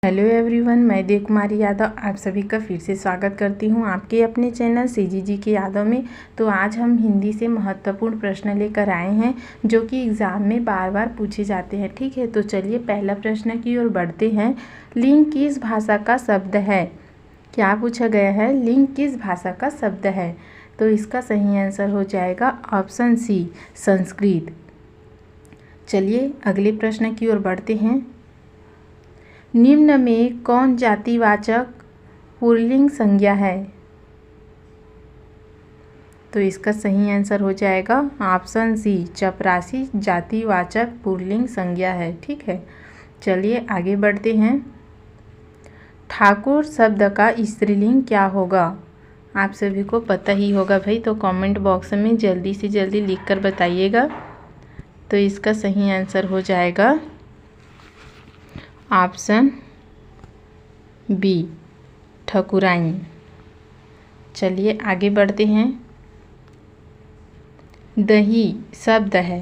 Hello everyone, मैं देव कुमारी यादव आप सभी का फिर से स्वागत करती हूं आपके अपने चैनल सीजीजी के यादव में। तो आज हम हिंदी से महत्वपूर्ण प्रश्न लेकर आए हैं जो कि एग्ज़ाम में बार बार पूछे जाते हैं। ठीक है, तो चलिए पहला प्रश्न की ओर बढ़ते हैं। लिंग किस भाषा का शब्द है? क्या पूछा गया है? लिंग किस भाषा का शब्द है? तो इसका सही आंसर हो जाएगा ऑप्शन सी, संस्कृत। चलिए अगले प्रश्न की ओर बढ़ते हैं। निम्न में कौन जातिवाचक पुल्लिंग संज्ञा है? तो इसका सही आंसर हो जाएगा ऑप्शन सी, चपरासी जातिवाचक पुल्लिंग संज्ञा है। ठीक है, चलिए आगे बढ़ते हैं। ठाकुर शब्द का स्त्रीलिंग क्या होगा? आप सभी को पता ही होगा भाई, तो कमेंट बॉक्स में जल्दी से जल्दी लिखकर बताइएगा। तो इसका सही आंसर हो जाएगा ऑप्शन बी, ठकुराइन। चलिए आगे बढ़ते हैं। दही शब्द है,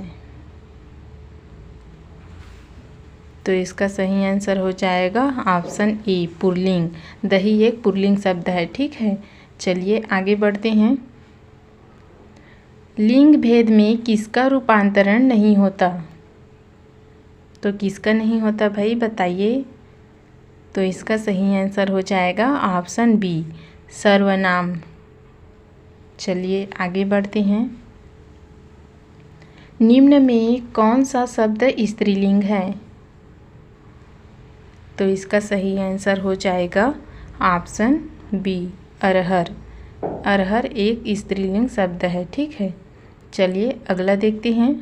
तो इसका सही आंसर हो जाएगा ऑप्शन ए, पुल्लिंग। दही एक पुल्लिंग शब्द है। ठीक है, चलिए आगे बढ़ते हैं। लिंग भेद में किसका रूपांतरण नहीं होता? तो किसका नहीं होता भाई, बताइए। तो इसका सही आंसर हो जाएगा ऑप्शन बी, सर्वनाम। चलिए आगे बढ़ते हैं। निम्न में कौन सा शब्द स्त्रीलिंग है? तो इसका सही आंसर हो जाएगा ऑप्शन बी, अरहर। अरहर एक स्त्रीलिंग शब्द है। ठीक है, चलिए अगला देखते हैं।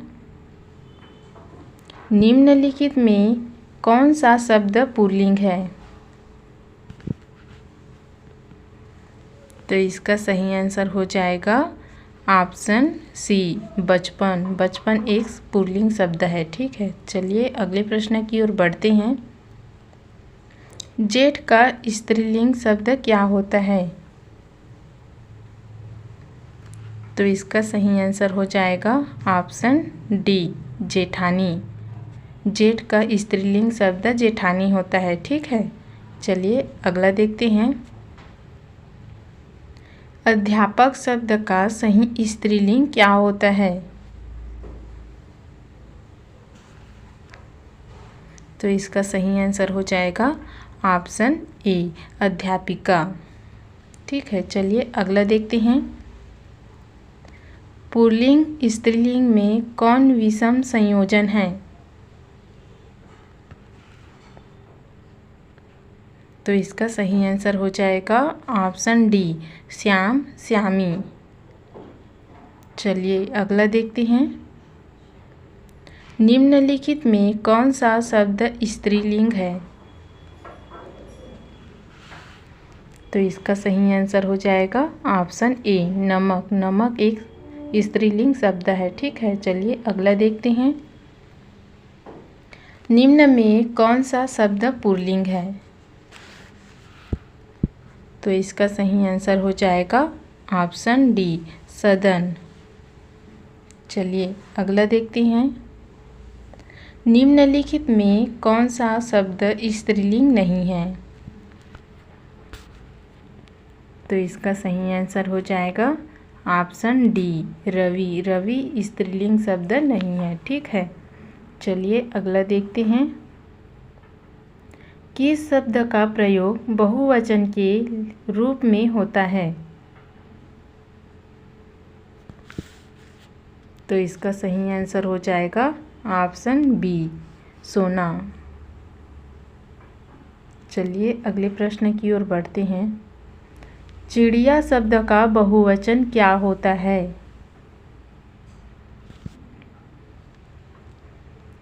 निम्नलिखित में कौन सा शब्द पुल्लिंग है? तो इसका सही आंसर हो जाएगा ऑप्शन सी, बचपन। बचपन एक पुल्लिंग शब्द है। ठीक है, चलिए अगले प्रश्न की ओर बढ़ते हैं। जेठ का स्त्रीलिंग शब्द क्या होता है? तो इसका सही आंसर हो जाएगा ऑप्शन डी, जेठानी। जेठ का स्त्रीलिंग शब्द जेठानी होता है। ठीक है, चलिए अगला देखते हैं। अध्यापक शब्द का सही स्त्रीलिंग क्या होता है? तो इसका सही आंसर हो जाएगा ऑप्शन ए, अध्यापिका। ठीक है, चलिए अगला देखते हैं। पुल्लिंग स्त्रीलिंग में कौन विषम संयोजन है? तो इसका सही आंसर हो जाएगा ऑप्शन डी, श्याम श्यामी। चलिए अगला देखते हैं। निम्नलिखित में कौन सा शब्द स्त्रीलिंग है? तो इसका सही आंसर हो जाएगा ऑप्शन ए, नमक। नमक एक स्त्रीलिंग शब्द है। ठीक है, चलिए अगला देखते हैं। निम्न में कौन सा शब्द पुल्लिंग है? तो इसका सही आंसर हो जाएगा ऑप्शन डी, सदन। चलिए अगला देखते हैं। निम्नलिखित में कौन सा शब्द स्त्रीलिंग नहीं है? तो इसका सही आंसर हो जाएगा ऑप्शन डी, रवि। रवि स्त्रीलिंग शब्द नहीं है। ठीक है, चलिए अगला देखते हैं। किस शब्द का प्रयोग बहुवचन के रूप में होता है? तो इसका सही आंसर हो जाएगा ऑप्शन बी, सोना। चलिए अगले प्रश्न की ओर बढ़ते हैं। चिड़िया शब्द का बहुवचन क्या होता है?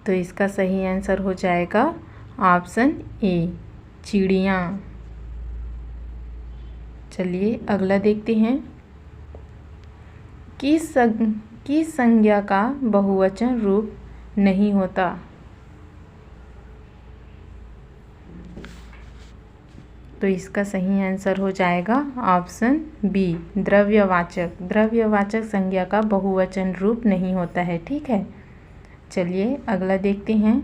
तो इसका सही आंसर हो जाएगा ऑप्शन ए, चिड़ियाँ। चलिए अगला देखते हैं। किस संज्ञा का बहुवचन रूप नहीं होता? तो इसका सही आंसर हो जाएगा ऑप्शन बी, द्रव्यवाचक। द्रव्यवाचक संज्ञा का बहुवचन रूप नहीं होता है। ठीक है, चलिए अगला देखते हैं।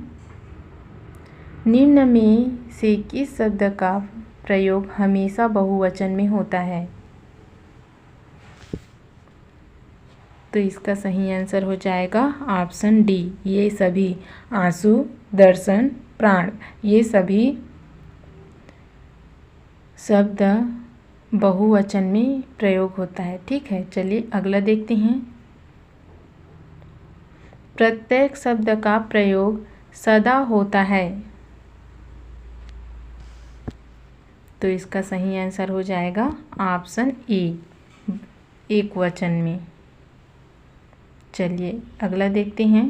निम्न में से किस शब्द का प्रयोग हमेशा बहुवचन में होता है? तो इसका सही आंसर हो जाएगा ऑप्शन डी, ये सभी। आंसू, दर्शन, प्राण, ये सभी शब्द बहुवचन में प्रयोग होता है। ठीक है, चलिए अगला देखते हैं। प्रत्येक शब्द का प्रयोग सदा होता है। तो इसका सही आंसर हो जाएगा ऑप्शन ए, एक वचन में। चलिए अगला देखते हैं।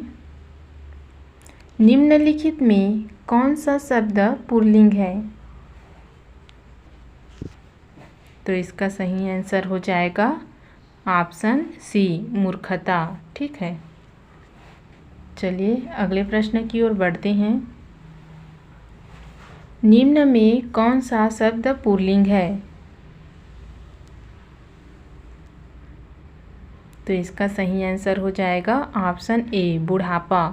निम्नलिखित में कौन सा शब्द पुल्लिंग है? तो इसका सही आंसर हो जाएगा ऑप्शन सी, मूर्खता। ठीक है, चलिए अगले प्रश्न की ओर बढ़ते हैं। निम्न में कौन सा शब्द पुल्लिंग है? तो इसका सही आंसर हो जाएगा ऑप्शन ए, बुढ़ापा।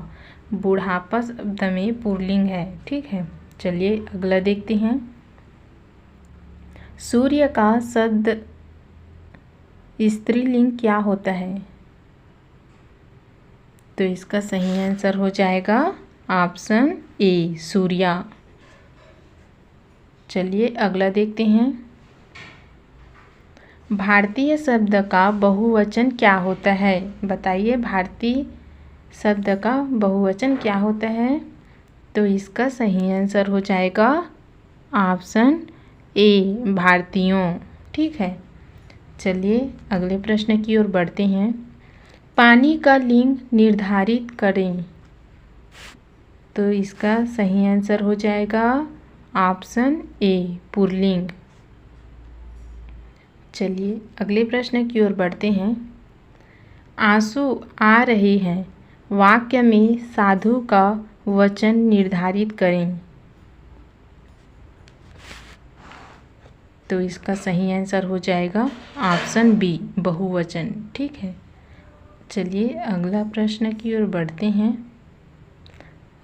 बुढ़ापा शब्द में पुल्लिंग है। ठीक है, चलिए अगला देखते हैं। सूर्य का शब्द स्त्रीलिंग क्या होता है? तो इसका सही आंसर हो जाएगा ऑप्शन ए, सूर्या। चलिए अगला देखते हैं। भारतीय शब्द का बहुवचन क्या होता है? बताइए, भारतीय शब्द का बहुवचन क्या होता है? तो इसका सही आंसर हो जाएगा ऑप्शन ए, भारतीयों। ठीक है, चलिए अगले प्रश्न की ओर बढ़ते हैं। पानी का लिंग निर्धारित करें। तो इसका सही आंसर हो जाएगा ऑप्शन ए, पुल्लिंग। चलिए अगले प्रश्न की ओर बढ़ते हैं। आंसू आ रहे हैं वाक्य में साधु का वचन निर्धारित करें। तो इसका सही आंसर हो जाएगा ऑप्शन बी, बहुवचन। ठीक है, चलिए अगला प्रश्न की ओर बढ़ते हैं।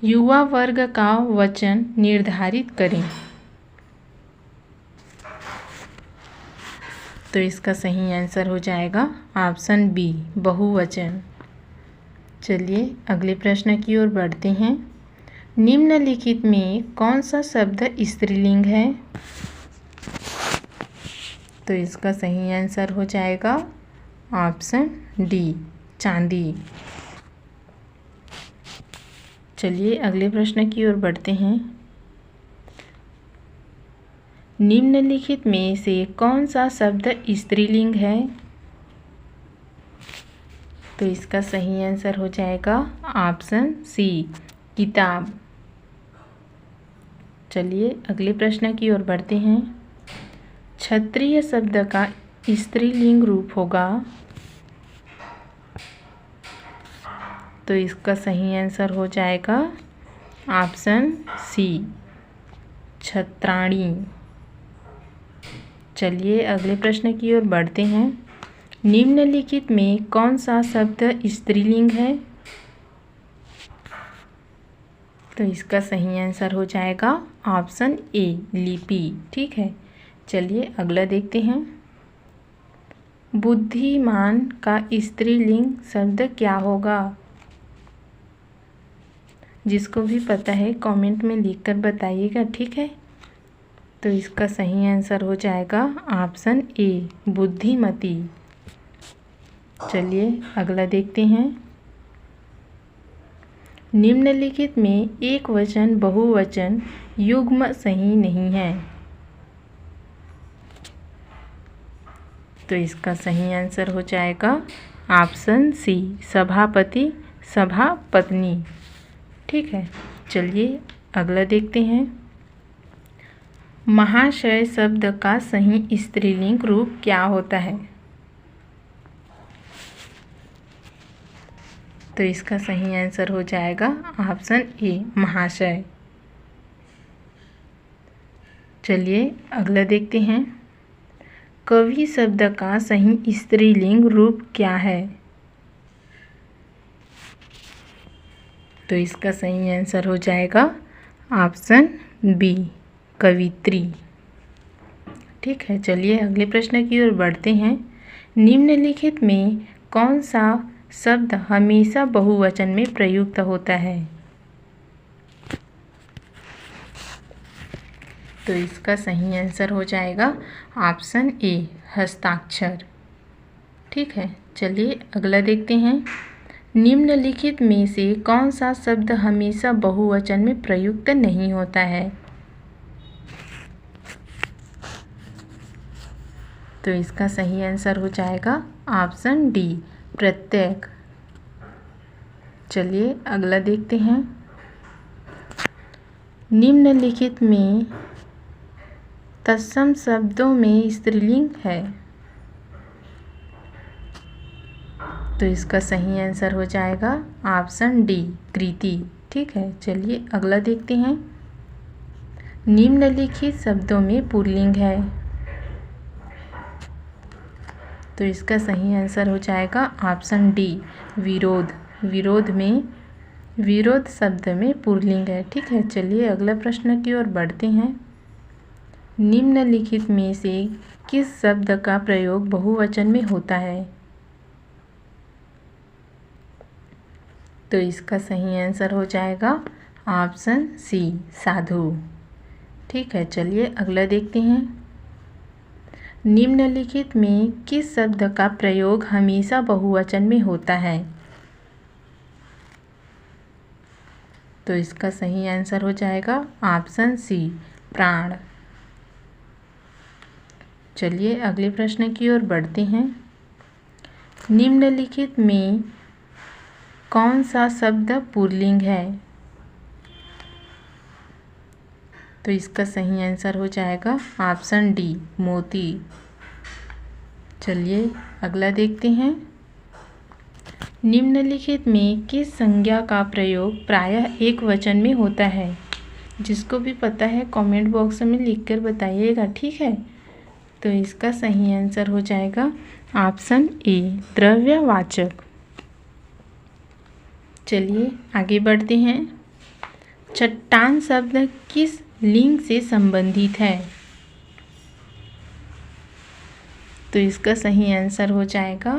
युवा वर्ग का वचन निर्धारित करें। तो इसका सही आंसर हो जाएगा ऑप्शन बी, बहुवचन। चलिए अगले प्रश्न की ओर बढ़ते हैं। निम्नलिखित में कौन सा शब्द स्त्रीलिंग है? तो इसका सही आंसर हो जाएगा ऑप्शन डी, चांदी। चलिए अगले प्रश्न की ओर बढ़ते हैं। निम्नलिखित में से कौन सा शब्द स्त्रीलिंग है? तो इसका सही आंसर हो जाएगा ऑप्शन सी, किताब। चलिए अगले प्रश्न की ओर बढ़ते हैं। क्षत्रिय शब्द का स्त्रीलिंग रूप होगा। तो इसका सही आंसर हो जाएगा ऑप्शन सी, छत्राणी। चलिए अगले प्रश्न की ओर बढ़ते हैं। निम्नलिखित में कौन सा शब्द स्त्रीलिंग है? तो इसका सही आंसर हो जाएगा ऑप्शन ए, लिपि। ठीक है, चलिए अगला देखते हैं। बुद्धिमान का स्त्रीलिंग शब्द क्या होगा? जिसको भी पता है कमेंट में लिखकर बताइएगा। ठीक है, तो इसका सही आंसर हो जाएगा ऑप्शन ए, बुद्धिमती। चलिए अगला देखते हैं। निम्नलिखित में एक वचन बहुवचन युग्म सही नहीं है। तो इसका सही आंसर हो जाएगा ऑप्शन सी, सभापति, सभापत्नी। ठीक है, चलिए अगला देखते हैं। महाशय शब्द का सही स्त्रीलिंग रूप क्या होता है? तो इसका सही आंसर हो जाएगा ऑप्शन ए, महाशय। चलिए अगला देखते हैं। कवि शब्द का सही स्त्रीलिंग रूप क्या है? तो इसका सही आंसर हो जाएगा ऑप्शन बी कवित्री। ठीक है, चलिए अगले प्रश्न की ओर बढ़ते हैं। निम्नलिखित में कौन सा शब्द हमेशा बहुवचन में प्रयुक्त होता है? तो इसका सही आंसर हो जाएगा ऑप्शन ए हस्ताक्षर। ठीक है, चलिए अगला देखते हैं। निम्नलिखित में से कौन सा शब्द हमेशा बहुवचन में प्रयुक्त नहीं होता है? तो इसका सही आंसर हो जाएगा ऑप्शन डी प्रत्येक। चलिए अगला देखते हैं। निम्नलिखित में तत्सम शब्दों में स्त्रीलिंग है? तो इसका सही आंसर हो जाएगा ऑप्शन डी कृति। ठीक है, चलिए अगला देखते हैं। निम्नलिखित शब्दों में पुल्लिंग है? तो इसका सही आंसर हो जाएगा ऑप्शन डी विरोध। विरोध में विरोध शब्द में पुल्लिंग है। ठीक है, चलिए अगला प्रश्न की ओर बढ़ते हैं। निम्नलिखित में से किस शब्द का प्रयोग बहुवचन में होता है? तो इसका सही आंसर हो जाएगा ऑप्शन सी साधु। ठीक है, चलिए अगला देखते हैं। निम्नलिखित में किस शब्द का प्रयोग हमेशा बहुवचन में होता है? तो इसका सही आंसर हो जाएगा ऑप्शन सी प्राण। चलिए अगले प्रश्न की ओर बढ़ते हैं। निम्नलिखित में कौन सा शब्द पुल्लिंग है? तो इसका सही आंसर हो जाएगा ऑप्शन डी मोती। चलिए अगला देखते हैं। निम्नलिखित में किस संज्ञा का प्रयोग प्रायः एक वचन में होता है? जिसको भी पता है कमेंट बॉक्स में लिखकर बताइएगा। ठीक है, तो इसका सही आंसर हो जाएगा ऑप्शन ए द्रव्यवाचक। चलिए आगे बढ़ते हैं। चट्टान शब्द किस लिंग से संबंधित है? तो इसका सही आंसर हो जाएगा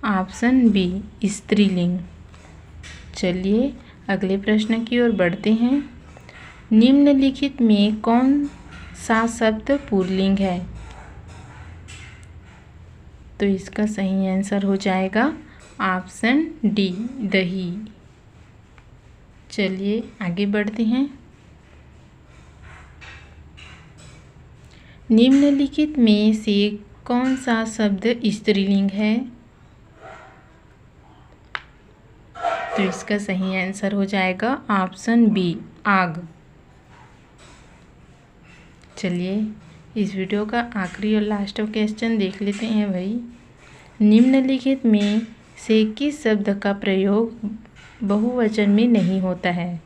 ऑप्शन बी स्त्रीलिंग। चलिए अगले प्रश्न की ओर बढ़ते हैं। निम्नलिखित में कौन सा शब्द पुल्लिंग है? तो इसका सही आंसर हो जाएगा ऑप्शन डी दही। चलिए आगे बढ़ते हैं। निम्नलिखित में से कौन सा शब्द स्त्रीलिंग है? तो इसका सही आंसर हो जाएगा ऑप्शन बी आग। चलिए इस वीडियो का आखिरी और लास्ट क्वेश्चन देख लेते हैं भाई। निम्नलिखित में से किस शब्द का प्रयोग बहुवचन में नहीं होता है?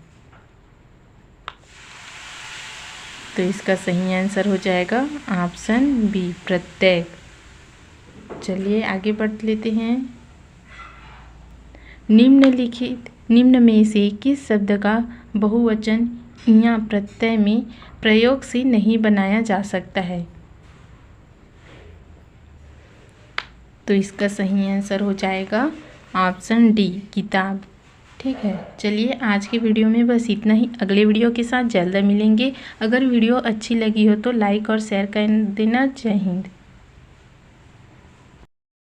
तो इसका सही आंसर हो जाएगा ऑप्शन बी प्रत्येक। चलिए आगे बढ़ लेते हैं। निम्न में से किस शब्द का बहुवचन या प्रत्यय में प्रयोग से नहीं बनाया जा सकता है? तो इसका सही आंसर हो जाएगा ऑप्शन डी किताब। ठीक है, चलिए आज की वीडियो में बस इतना ही। अगले वीडियो के साथ जल्द मिलेंगे। अगर वीडियो अच्छी लगी हो तो लाइक और शेयर कर देना। जय हिंद।